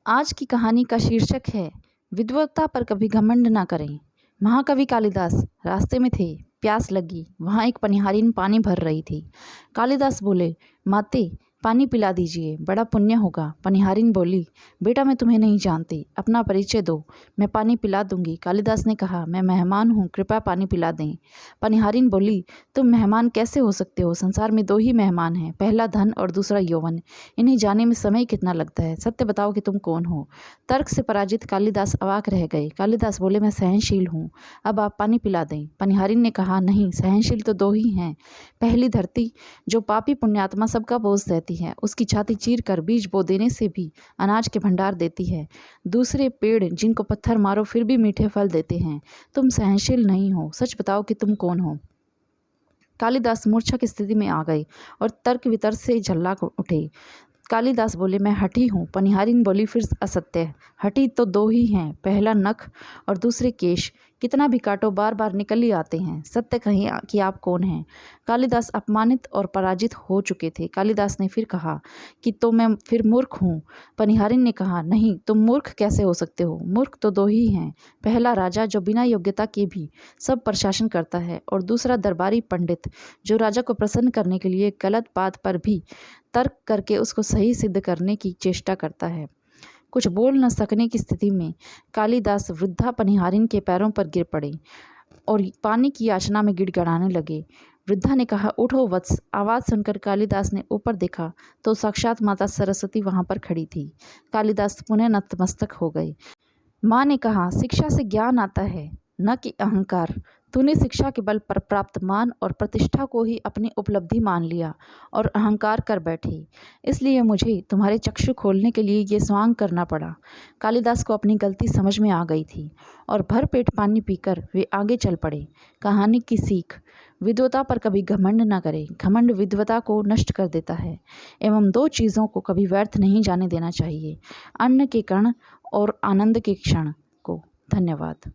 आज की कहानी का शीर्षक है विद्वता पर कभी घमंड ना करें। महाकवि कालिदास रास्ते में थे, प्यास लगी। वहाँ एक पनिहारिन पानी भर रही थी। कालिदास बोले, माते पानी पिला दीजिए, बड़ा पुण्य होगा। पनिहारिन बोली, बेटा मैं तुम्हें नहीं जानती, अपना परिचय दो, मैं पानी पिला दूंगी। कालिदास ने कहा, मैं मेहमान हूँ, कृपया पानी पिला दें। पनिहारिन बोली, तुम मेहमान कैसे हो सकते हो? संसार में दो ही मेहमान हैं, पहला धन और दूसरा यौवन। इन्हें जाने में समय कितना लगता है? सत्य बताओ कि तुम कौन हो? तर्क से पराजित कालिदास अवाक रह गए। कालिदास बोले, मैं सहनशील हूँ, अब आप पानी पिला दें। पनिहारिन ने कहा, नहीं, सहनशील तो दो ही हैं। पहली धरती जो पापी पुण्यात्मा सबका बोझ सहती है, उसकी छाती चीर कर बीज बो देने से भी अनाज के भंडार देती है। दूसरे पेड़ जिनको पत्थर मारो फिर भी मीठे फल देते हैं। तुम सहनशील नहीं हो, सच बताओ कि तुम कौन हो? कालिदास मूर्छा की स्थिति में आ गए और तर्क वितर्क से झल्ला उठे। कालिदास बोले, मैं हठी हूँ। पनिहारिन बोली, फिर असत्य है। हठी तो दो ही हैं, पहला नख और दूसरे केश, कितना भी काटो बार बार निकल ही आते हैं। सत्य कहिए कि आप कौन हैं? कालिदास अपमानित और पराजित हो चुके थे। कालिदास ने फिर कहा कि तो मैं फिर मूर्ख हूँ। पनिहारिन ने कहा, नहीं, तुम मूर्ख कैसे हो सकते हो? मूर्ख तो दो ही हैं, पहला राजा जो बिना योग्यता के भी सब पर शासन करता है, और दूसरा दरबारी पंडित जो राजा को प्रसन्न करने के लिए गलत बात पर भी तर्क करके उसको सही सिद्ध करने की चेष्टा करता है। कुछ बोल न सकने की स्थिति में कालिदास वृद्धा पनिहारिन के पैरों पर गिर पड़े और पानी की याचना में गिड़गिड़ाने लगे। वृद्धा ने कहा, उठो वत्स। आवाज़ सुनकर कालिदास ने ऊपर देखा तो साक्षात माता सरस्वती वहां पर खड़ी थी। कालिदास पुनः नतमस्तक हो गए। माँ ने कहा, शिक्षा से ज्ञान आता है, न कि अहंकार। तूने शिक्षा के बल पर प्राप्त मान और प्रतिष्ठा को ही अपनी उपलब्धि मान लिया और अहंकार कर बैठी, इसलिए मुझे तुम्हारे चक्षु खोलने के लिए ये स्वांग करना पड़ा। कालिदास को अपनी गलती समझ में आ गई थी और भर पेट पानी पीकर वे आगे चल पड़े। कहानी की सीख, विद्वता पर कभी घमंड न करें। घमंड विद्वता को नष्ट कर देता है, एवं दो चीज़ों को कभी व्यर्थ नहीं जाने देना चाहिए, अन्न के कण और आनंद के क्षण को। धन्यवाद।